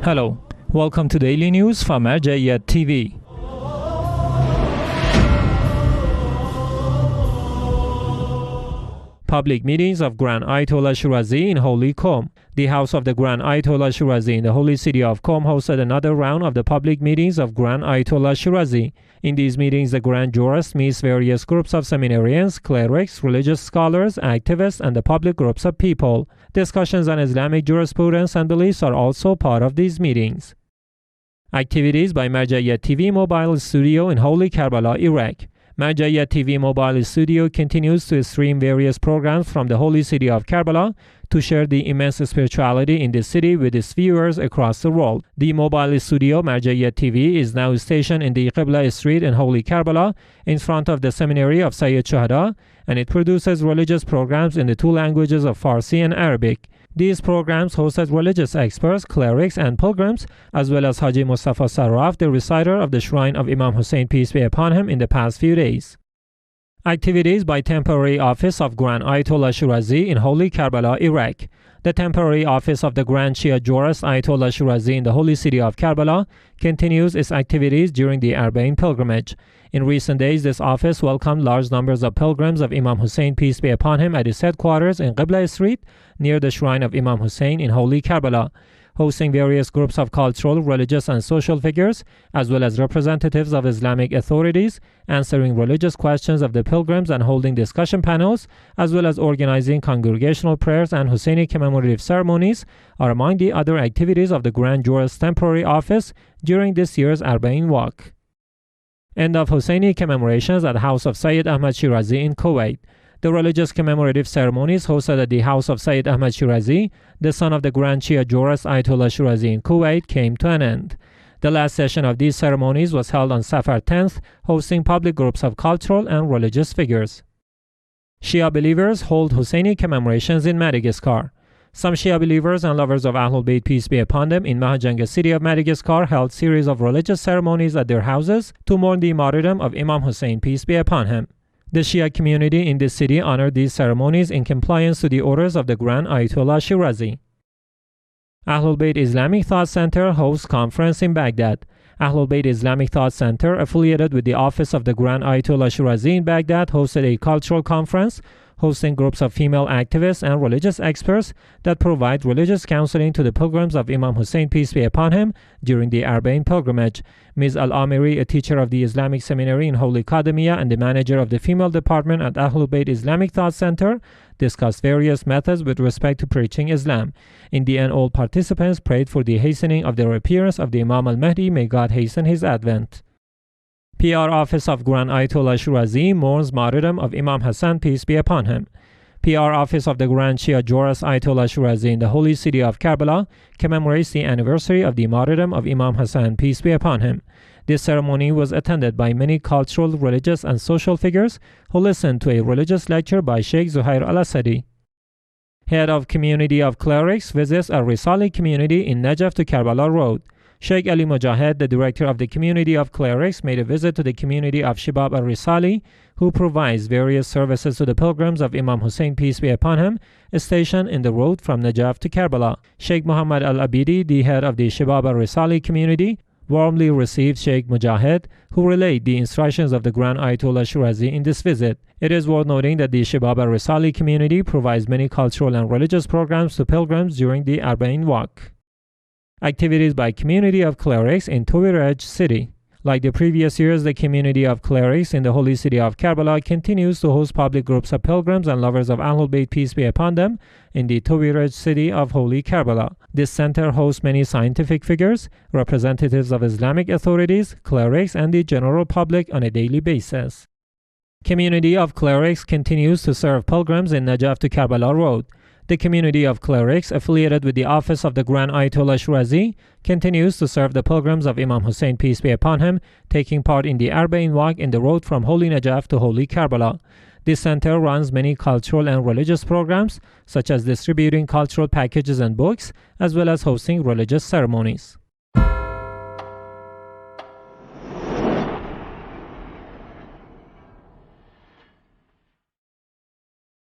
Hello, welcome to Daily News from Marjaeyat TV. Public meetings of Grand Ayatollah Shirazi in Holy Qom. The house of the Grand Ayatollah Shirazi in the holy city of Qom hosted another round of the public meetings of Grand Ayatollah Shirazi. In these meetings, the Grand Jurist meets various groups of seminarians, clerics, religious scholars, activists, and the public groups of people. Discussions on Islamic jurisprudence and beliefs are also part of these meetings. Activities by Marjaeyat TV Mobile Studio in Holy Karbala, Iraq. Marjaeyat TV Mobile Studio continues to stream various programs from the holy city of Karbala to share the immense spirituality in the city with its viewers across the world. The mobile studio Marjaeyat TV is now stationed in the Qibla Street in Holy Karbala in front of the seminary of Sayyid Shuhada, and it produces religious programs in the two languages of Farsi and Arabic. These programs hosted religious experts, clerics, and pilgrims, as well as Haji Mustafa Sarraf, the reciter of the shrine of Imam Hussein, peace be upon him, in the past few days. Activities by Temporary Office of Grand Ayatollah Shirazi in Holy Karbala, Iraq. The temporary office of the Grand Shia Jurist Ayatollah Shirazi in the holy city of Karbala continues its activities during the Arba'in pilgrimage. In recent days, this office welcomed large numbers of pilgrims of Imam Hussein, peace be upon him, at its headquarters in Qibla Street near the shrine of Imam Hussein in Holy Karbala, hosting various groups of cultural, religious, and social figures, as well as representatives of Islamic authorities, answering religious questions of the pilgrims and holding discussion panels, as well as organizing congregational prayers and Husseini commemorative ceremonies, are among the other activities of the Grand Jurist Temporary Office during this year's Arba'in Walk. End of Husseini commemorations at the house of Sayyid Ahmed Shirazi in Kuwait. The religious commemorative ceremonies hosted at the house of Sayyid Ahmed Shirazi, the son of the Grand Shia Jurist Ayatollah Shirazi in Kuwait, came to an end. The last session of these ceremonies was held on Safar 10th, hosting public groups of cultural and religious figures. Shia believers hold Husseini commemorations in Madagascar. Some Shia believers and lovers of AhlulBayt, peace be upon them, in Mahajanga city of Madagascar held series of religious ceremonies at their houses to mourn the martyrdom of Imam Hussein, peace be upon him. The Shia community in this city honored these ceremonies in compliance to the orders of the Grand Ayatollah Shirazi. AhlulBayt Islamic Thought Center hosts conference in Baghdad. AhlulBayt Islamic Thought Center, affiliated with the office of the Grand Ayatollah Shirazi in Baghdad, hosted a cultural conference hosting groups of female activists and religious experts that provide religious counseling to the pilgrims of Imam Hussein, peace be upon him, during the Arba'in pilgrimage. Ms. Al-Amiri, a teacher of the Islamic Seminary in Holy Qadamiyah and the manager of the female department at AhlulBayt Islamic Thought Center, discussed various methods with respect to preaching Islam. In the end, all participants prayed for the hastening of the appearance of the Imam al-Mahdi, may God hasten his advent. PR Office of Grand Ayatollah Shirazi mourns martyrdom of Imam Hassan, peace be upon him. PR Office of the Grand Shia Jurist Ayatollah Shirazi in the holy city of Karbala commemorates the anniversary of the martyrdom of Imam Hassan, peace be upon him. This ceremony was attended by many cultural, religious, and social figures who listened to a religious lecture by Sheikh Zuhair al-Asadi. Head of Community of Clerics visits Al-Risali community in Najaf to Karbala Road. Sheikh Ali Mujahid, the director of the Community of Clerics, made a visit to the community of Shabab Al-Risali, who provides various services to the pilgrims of Imam Hussein, peace be upon him, stationed in the road from Najaf to Karbala. Sheikh Muhammad Al-Abidi, the head of the Shabab Al-Risali community, warmly received Sheikh Mujahid, who relayed the instructions of the Grand Ayatollah Shirazi in this visit. It is worth noting that the Shabab Al-Risali community provides many cultural and religious programs to pilgrims during the Arba'in Walk. Activities by Community of Clerics in Tuwirij city. Like the previous years, the Community of Clerics in the holy city of Karbala continues to host public groups of pilgrims and lovers of AhlulBayt, peace be upon them, in the Tuwirij city of Holy Karbala. This center hosts many scientific figures, representatives of Islamic authorities, clerics, and the general public on a daily basis. Community of Clerics continues to serve pilgrims in Najaf to Karbala Road. The Community of Clerics, affiliated with the office of the Grand Ayatollah Shirazi, continues to serve the pilgrims of Imam Hussein, peace be upon him, taking part in the Arba'in Walk in the road from Holy Najaf to Holy Karbala. This center runs many cultural and religious programs, such as distributing cultural packages and books, as well as hosting religious ceremonies.